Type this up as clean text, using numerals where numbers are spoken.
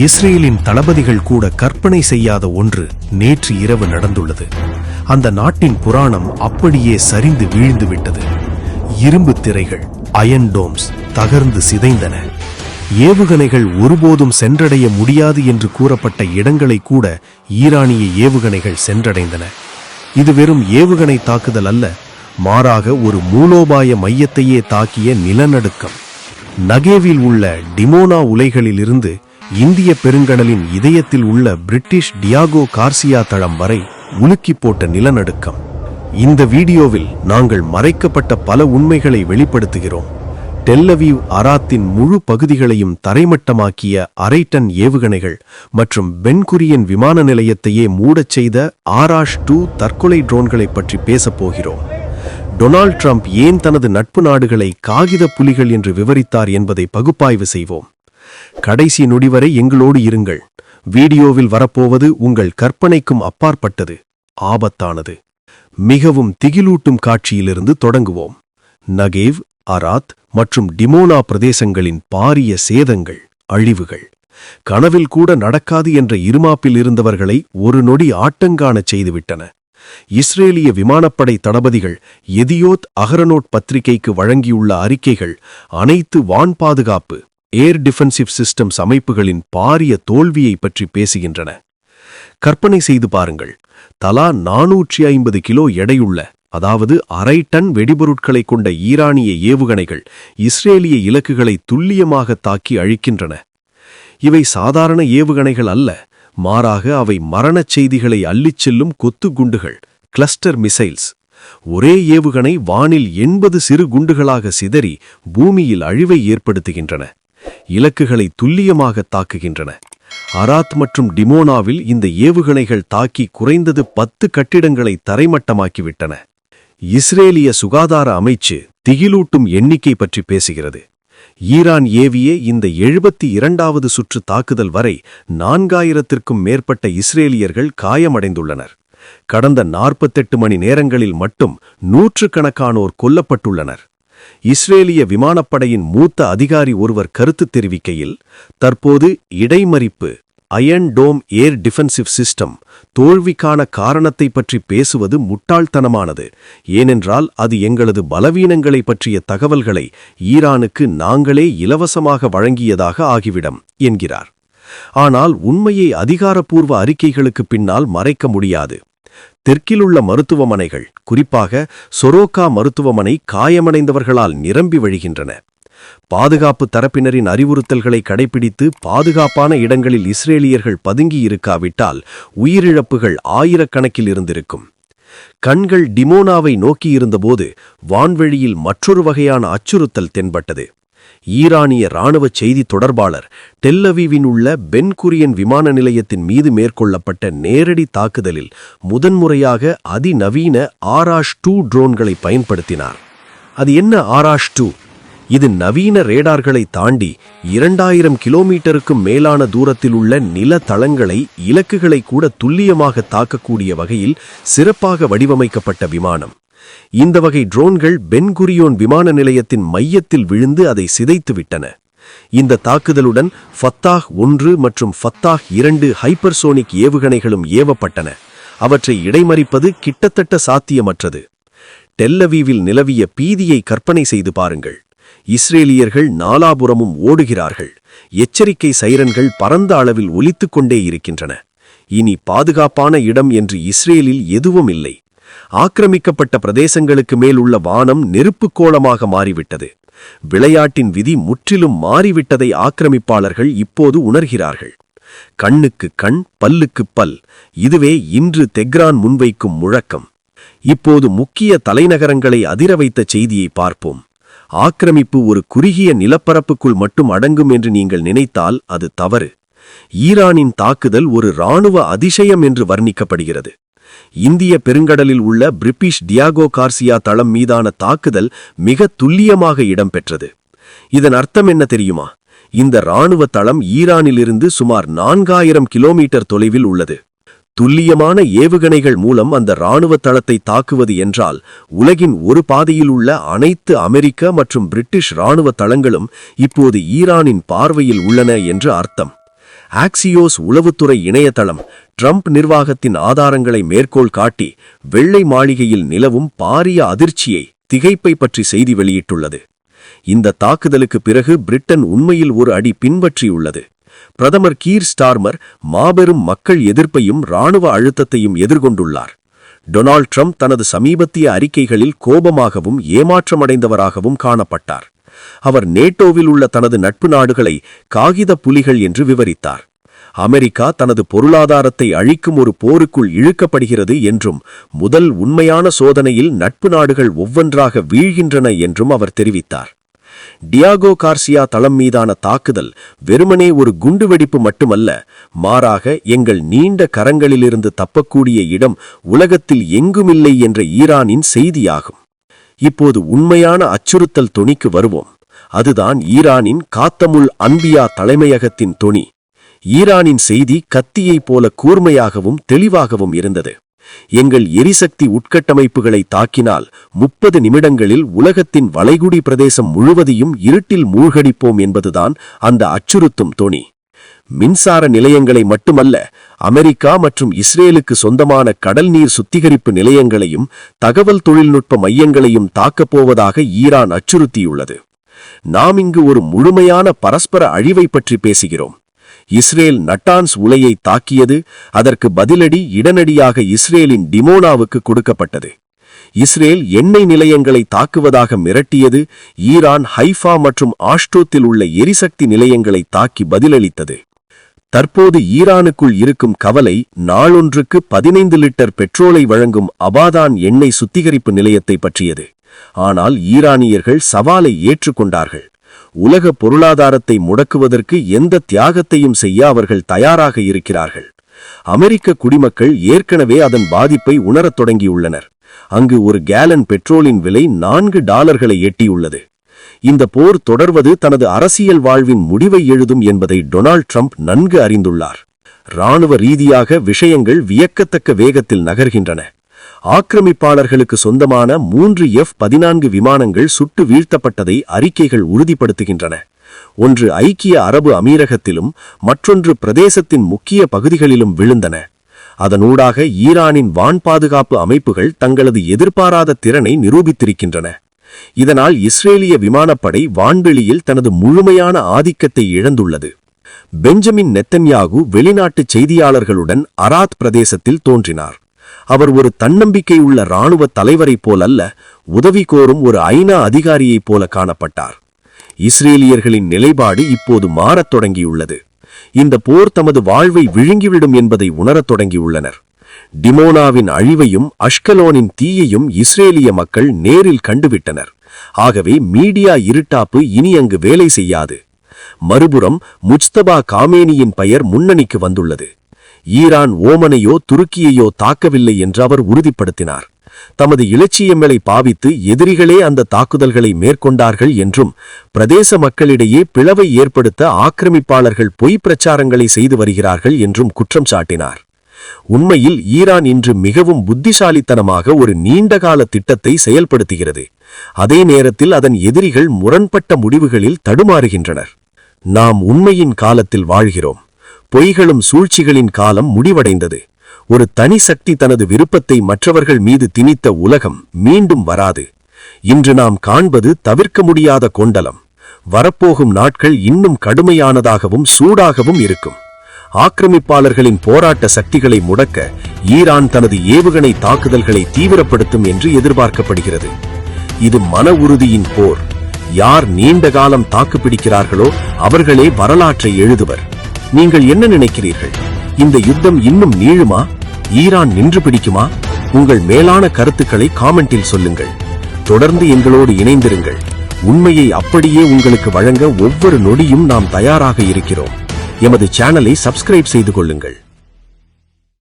இஸ்ரேலின் தளபதிகள் கூட கற்பனை செய்யாத ஒன்று நேற்று இரவு நடந்துள்ளது. அந்த நாட்டின் புராணம் அப்படியே சரிந்து வீழ்ந்து விட்டது. இரும்பு திரைகள், அயன் டோம்ஸ் தகர்ந்து சிதைந்தன. ஏவுகணைகள் ஒருபோதும் சென்றடைய முடியாது என்று கூறப்பட்ட இடங்களை கூட ஈரானிய ஏவுகணைகள் சென்றடைந்தன. இது வெறும் ஏவுகணை தாக்குதல் அல்ல, மாறாக ஒரு மூலோபாய மையத்தையே தாக்கிய நிலநடுக்கம். நகேவில் உள்ள டிமோனா உலைகளிலிருந்து இந்திய பெருங்கடலின் இதயத்தில் உள்ள பிரிட்டிஷ் டியாகோ கார்சியா தளம் வரை உலுக்கி போட்ட நிலநடுக்கம். இந்த வீடியோவில் நாங்கள் மறைக்கப்பட்ட பல உண்மைகளை வெளிப்படுத்துகிறோம். டெல் அவீவ் அராத்தின் முழு பகுதிகளையும் தரைமட்டமாக்கிய அரை டன் ஏவுகணைகள் மற்றும் பென் குரியன் விமான நிலையத்தையே மூடச் செய்த ஆராஷ்-2 தற்கொலை ட்ரோன்களை பற்றி பேசப் போகிறோம். டொனால்ட் ட்ரம்ப் ஏன் தனது நட்பு நாடுகளை காகித புலிகள் என்று விவரித்தார் என்பதை பகுப்பாய்வு செய்வோம். கடைசி நொடி வரை எங்களோடு இருங்கள். வீடியோவில் வரப்போவது உங்கள் கற்பனைக்கும் அப்பாற்பட்டது, ஆபத்தானது, மிகவும் திகிலூட்டும் காட்சியிலிருந்து தொடங்குவோம். நகேவ், அராத் மற்றும் டிமோனா பிரதேசங்களின் பாரிய சேதங்கள், அழிவுகள் கனவில் கூட நடக்காது என்ற இருமாப்பில் இருந்தவர்களை ஒரு நொடி ஆட்டங்காணச் செய்துவிட்டன. இஸ்ரேலிய விமானப்படை தளபதிகள் எதியோத் அஹ்ரோனோட் பத்திரிகைக்கு வழங்கியுள்ள அறிக்கைகள் அனைத்து வான் பாதுகாப்பு ஏர் டிஃபென்சிவ் சிஸ்டம்ஸ் அமைப்புகளின் பாரிய தோல்வியை பற்றி பேசுகின்றன. கற்பனை செய்து பாருங்கள், தலா 450 கிலோ எடையுள்ள, அதாவது அரை டன் வெடிபொருட்களை கொண்ட ஈரானிய ஏவுகணைகள் இஸ்ரேலிய இலக்குகளை துல்லியமாக தாக்கி அழிக்கின்றன. இவை சாதாரண ஏவுகணைகள் அல்ல, மாறாக அவை மரணச் செய்திகளை அள்ளிச் செல்லும் கொத்து குண்டுகள், கிளஸ்டர் மிசைல்ஸ். ஒரே ஏவுகணை வானில் 80 சிறு குண்டுகளாக சிதறி பூமியில் அழிவை ஏற்படுத்துகின்றன, இலக்குகளை துல்லியமாக தாக்குகின்றன. அராத் மற்றும் டிமோனாவில் இந்த ஏவுகணைகள் தாக்கி குறைந்தது 10 கட்டிடங்களை தரைமட்டமாக்கிவிட்டன. இஸ்ரேலிய சுகாதார அமைச்சு திகிலூட்டும் எண்ணிக்கை பற்றி பேசுகிறது. ஈரான் ஏவிய இந்த 72வது சுற்று தாக்குதல் வரை 4000த்திற்கும் மேற்பட்ட இஸ்ரேலியர்கள் காயமடைந்துள்ளனர். கடந்த 48 மணி நேரங்களில் மட்டும் 100கணக்கானோர் கொல்லப்பட்டுள்ளனர். இஸ்ரேலிய விமானப்படையின் மூத்த அதிகாரி ஒருவர் கருத்து தெரிவிக்கையில், தற்போது இடைமறிப்பு அயன் டோம் ஏர் டிஃபென்சிவ் சிஸ்டம் தோல்விக்கான காரணத்தை பற்றி பேசுவது முட்டாள்தனமானது, ஏனென்றால் அது எங்களது பலவீனங்களை பற்றிய தகவல்களை ஈரானுக்கு நாங்களே இலவசமாக வழங்கியதாக ஆகிவிடும் என்கிறார். ஆனால் உண்மையை அதிகாரப்பூர்வ அறிக்கைகளுக்கு பின்னால் மறைக்க முடியாது. தெற்கிலுள்ள மருத்துவமனைகள், குறிப்பாக சொரோக்கா மருத்துவமனை காயமடைந்தவர்களால் நிரம்பி வழிகின்றன. பாதுகாப்பு தரப்பினரின் அறிவுறுத்தல்களை கடைபிடித்து பாதுகாப்பான இடங்களில் இஸ்ரேலியர்கள் பதுங்கியிருக்காவிட்டால் உயிரிழப்புகள் ஆயிரக்கணக்கில் இருந்திருக்கும். கண்கள் டிமோனாவை நோக்கியிருந்தபோது வான்வெளியில் மற்றொரு வகையான அச்சுறுத்தல் தென்பட்டது. ஈரானிய இராணுவ செய்தி தொடர்பாளர் டெல் அவீவின் உள்ள பென் குரியன் விமான நிலையத்தின் மீது மேற்கொள்ளப்பட்ட நேரடி தாக்குதலில் முதன்முறையாக அதிநவீன ஆராஷ்-2 ட்ரோன்களை பயன்படுத்தினார். அது என்ன ஆராஷ்-2? இது நவீன ரேடார்களை தாண்டி 2000 கிலோமீட்டருக்கும் மேலான தூரத்தில் உள்ள நில தளங்களை, இலக்குகளை கூட துல்லியமாக தாக்கக்கூடிய வகையில் சிறப்பாக வடிவமைக்கப்பட்ட விமானம். இந்த வகை ட்ரோன்கள் பென் குரியோன் விமான நிலையத்தின் மையத்தில் விழுந்து அதை சிதைத்துவிட்டன. இந்த தாக்குதலுடன் ஃபத்தாஹ் 1 மற்றும் ஃபத்தாஹ் 2 ஹைப்பர்சோனிக் ஏவுகணைகளும் ஏவப்பட்டன. அவற்றை இடைமறிப்பது கிட்டத்தட்ட சாத்தியமற்றது. டெல் அவீவில் நிலவிய பீதியை கற்பனை செய்து பாருங்கள். இஸ்ரேலியர்கள் நாலாபுறமும் ஓடுகிறார்கள். எச்சரிக்கை சைரன்கள் பரந்த அளவில் ஒலித்துக் கொண்டே இருக்கின்றன. இனி பாதுகாப்பான இடம் என்று இஸ்ரேலில் எதுவும் இல்லை. ஆக்கிரமிக்கப்பட்ட பிரதேசங்களுக்கு மேல் உள்ள வானம் நெருப்புக் கோளமாக மாறிவிட்டது. விளையாட்டின் விதி முற்றிலும் மாறிவிட்டதை ஆக்கிரமிப்பாளர்கள் இப்போது உணர்கிறார்கள். கண்ணுக்கு கண், பல்லுக்கு பல், இதுவே இன்று தெஹ்ரான் முன்வைக்கும் முழக்கம். இப்போது முக்கிய தலைநகரங்களை அதிர வைத்த செய்தியை பார்ப்போம். ஆக்கிரமிப்பு ஒரு குறுகிய நிலப்பரப்புக்குள் மட்டும் அடங்கும் என்று நீங்கள் நினைத்தால் அது தவறு. ஈரானின் தாக்குதல் ஒரு இராணுவ அதிசயம் என்று வர்ணிக்கப்படுகிறது. இந்திய பெருங்கடலில் உள்ள பிரிட்டிஷ் டியாகோ கார்சியா தளம் மீதான தாக்குதல் மிக துல்லியமாக இடம்பெற்றது. இதன் அர்த்தம் என்ன தெரியுமா? இந்த இராணுவ தளம் ஈரானிலிருந்து சுமார் 4000 கிலோமீட்டர் தொலைவில் உள்ளது. துல்லியமான ஏவுகணைகள் மூலம் அந்த இராணுவ தளத்தை தாக்குவது என்றால் உலகின் ஒரு பாதையில் உள்ள அனைத்து அமெரிக்க மற்றும் பிரிட்டிஷ் இராணுவ தளங்களும் இப்போது ஈரானின் பார்வையில் உள்ளன என்று அர்த்தம். ஆக்சியோஸ் உளவுத்துறை இணையதளம் ட்ரம்ப் நிர்வாகத்தின் ஆதாரங்களை மேற்கோள் காட்டி வெள்ளை மாளிகையில் நிலவும் பாரிய அதிர்ச்சியை திகைப்பை பற்றி செய்தி வெளியிட்டுள்ளது. இந்த தாக்குதலுக்கு பிறகு பிரிட்டன் உண்மையில் ஒரு அடி பின்பற்றியுள்ளது. பிரதமர் கீர் ஸ்டார்மர் மாபெரும் மக்கள் எதிர்ப்பையும் இராணுவ அழுத்தத்தையும் எதிர்கொண்டுள்ளார். டொனால்ட் ட்ரம்ப் தனது சமீபத்திய அறிக்கைகளில் கோபமாகவும் ஏமாற்றமடைந்தவராகவும் காணப்பட்டார். அவர் நேட்டோவில் உள்ள தனது நட்பு நாடுகளை காகித புலிகள் என்று விவரித்தார். அமெரிக்கா தனது பொருளாதாரத்தை அழிக்கும் ஒரு போருக்குள் இழுக்கப்படுகிறது என்றும் முதல் உண்மையான சோதனையில் நட்பு நாடுகள் ஒவ்வொன்றாக வீழ்கின்றன என்றும் அவர் தெரிவித்தார். டியாகோ கார்சியா தளம் மீதான தாக்குதல் வெறுமனே ஒரு குண்டுவெடிப்பு மட்டுமல்ல, மாறாக எங்கள் நீண்ட கரங்களிலிருந்து தப்பக்கூடிய இடம் உலகத்தில் எங்குமில்லை என்ற ஈரானின் செய்தியாகும். இப்போது உண்மையான அச்சுறுத்தல் தொனிக்கு வருவோம். அதுதான் ஈரானின் காத்தமுல் அன்பியா தலைமையகத்தின் தொனி. ஈரானின் செய்தி கத்தியைப் போல கூர்மையாகவும் தெளிவாகவும் இருந்தது. எங்கள் எரிசக்தி உட்கட்டமைப்புகளை தாக்கினால் 30 நிமிடங்களில் உலகத்தின் வளைகுடி பிரதேசம் முழுவதையும் இருட்டில் மூழ்கடிப்போம் என்பதுதான் அந்த அச்சுறுத்தும் தொனி. மின்சார நிலையங்களை மட்டுமல்ல, அமெரிக்கா மற்றும் இஸ்ரேலுக்கு சொந்தமான கடல் நீர் சுத்திகரிப்பு நிலையங்களையும் தகவல் தொழில்நுட்ப மையங்களையும் தாக்கப்போவதாக ஈரான் அச்சுறுத்தியுள்ளது. நாம் இங்கு ஒரு முழுமையான பரஸ்பர அழிவை பற்றி பேசுகிறோம். இஸ்ரேல் நட்டான்ஸ் உலையை தாக்கியது. அதற்கு பதிலடி இடனடியாக இஸ்ரேலின் டிமோனாவுக்கு கொடுக்கப்பட்டது. இஸ்ரேல் எண்ணெய் நிலையங்களை தாக்குவதாக மிரட்டியது. ஈரான் ஹைஃபா மற்றும் ஆஷ்டோத்தில் உள்ள எரிசக்தி நிலையங்களை தாக்கி பதிலளித்தது. தற்போது ஈரானுக்குள் இருக்கும் கவலை நாளொன்றுக்கு 15 லிட்டர் பெட்ரோலை வழங்கும் அபாதான் எண்ணெய் சுத்திகரிப்பு நிலையத்தை பற்றியது. ஆனால் ஈரானியர்கள் சவாலை ஏற்றுக்கொண்டார்கள். உலக பொருளாதாரத்தை முடக்குவதற்கு எந்த தியாகத்தையும் செய்ய அவர்கள் தயாராக இருக்கிறார்கள். அமெரிக்க குடிமக்கள் ஏற்கனவே அதன் பாதிப்பை உணரத் தொடங்கியுள்ளனர். அங்கு ஒரு கேலன் பெட்ரோலின் விலை $4 எட்டியுள்ளது. இந்த போர் தொடர்வது தனது அரசியல் வாழ்வின் முடிவை எழுதும் என்பதை டொனால்ட் ட்ரம்ப் நன்கு அறிந்துள்ளார். இராணுவ ரீதியாக விஷயங்கள் வியக்கத்தக்க வேகத்தில் நகர்கின்றன. ஆக்கிரமிப்பாளர்களுக்கு சொந்தமான 3 F-14 விமானங்கள் சுட்டு வீழ்த்தப்பட்டதை அறிக்கைகள் உறுதிப்படுத்துகின்றன. ஒன்று ஐக்கிய அரபு அமீரகத்திலும் மற்றொன்று பிரதேசத்தின் முக்கிய பகுதிகளிலும் விழுந்தன. அதனூடாக ஈரானின் வான் பாதுகாப்பு அமைப்புகள் தங்களது எதிர்பாராத திறனை நிரூபித்திருக்கின்றன. இதனால் இஸ்ரேலிய விமானப்படை வான்வெளியில் தனது முழுமையான ஆதிக்கத்தை இழந்துள்ளது. பெஞ்சமின் நெத்தன்யாகு வெளிநாட்டு செய்தியாளர்களுடன் அராத் பிரதேசத்தில் தோன்றினார். அவர் ஒரு தன்னம்பிக்கை உள்ள இராணுவ தலைவரைப் போலல்ல, உதவி கோரும் ஒரு ஐநா அதிகாரியைப் போல காணப்பட்டார். இஸ்ரேலியர்களின் நிலைப்பாடு இப்போது மாறத் தொடங்கியுள்ளது. இந்த போர் தமது வாழ்வை விழுங்கிவிடும் என்பதை உணரத் தொடங்கியுள்ளனர். டிமோனாவின் அழிவையும் அஷ்கலோனின் தீயையும் இஸ்ரேலிய மக்கள் நேரில் கண்டுவிட்டனர். ஆகவே மீடியா இருட்டாப்பு இனி அங்கு வேலை செய்யாது. மறுபுறம் முஜ்தபா காமேனியின் பெயர் முன்னணிக்கு வந்துள்ளது. ஈரான் ஓமனையோ துருக்கியையோ தாக்கவில்லை என்று அவர் உறுதிப்படுத்தினார். தமது இலட்சியங்களை பாவித்து எதிரிகளே அந்த தாக்குதல்களை மேற்கொண்டார்கள் என்றும் பிரதேச மக்களிடையே பிளவை ஏற்படுத்த ஆக்கிரமிப்பாளர்கள் பொய் பிரச்சாரங்களை செய்து வருகிறார்கள் என்றும் குற்றம் சாட்டினார். உண்மையில் ஈரான் இன்று மிகவும் புத்திசாலித்தனமாக ஒரு நீண்டகால திட்டத்தை செயல்படுத்துகிறது. அதே நேரத்தில் அதன் எதிரிகள் முரண்பட்ட முடிவுகளில் தடுமாறுகின்றனர். நாம் உண்மையின் காலத்தில் வாழ்கிறோம். பொய்களும் சூழ்ச்சிகளின் காலம் முடிவடைந்தது. ஒரு தனி சக்தி தனது விருப்பத்தை மற்றவர்கள் மீது திணித்த உலகம் மீண்டும் வராது. இன்று நாம் காண்பது தவிர்க்க முடியாத கொண்டலம். வரப்போகும் நாட்கள் இன்னும் கடுமையானதாகவும் சூடாகவும் இருக்கும். ஆக்கிரமிப்பாளர்களின் போராட்ட சக்திகளை முடக்க ஈரான் தனது ஏவுகணை தாக்குதல்களை தீவிரப்படுத்தும் என்று எதிர்பார்க்கப்படுகிறது. இது மன உறுதியின் போர். யார் நீண்ட காலம் தாக்குப்பிடிக்கிறார்களோ அவர்களே வரலாற்றை எழுதுவர். நீங்கள் என்ன நினைக்கிறீர்கள்? இந்த யுத்தம் இன்னும் நீளுமா? ஈரான் நின்று பிடிக்குமா? உங்கள் மேலான கருத்துக்களை காமெண்டில் சொல்லுங்கள். தொடர்ந்து எங்களோடு இணைந்திருங்கள். உண்மையை அப்படியே உங்களுக்கு வழங்க ஒவ்வொரு நொடியும் நாம் தயாராக இருக்கிறோம். எமது சேனலை சப்ஸ்கிரைப் செய்து கொள்ளுங்கள்.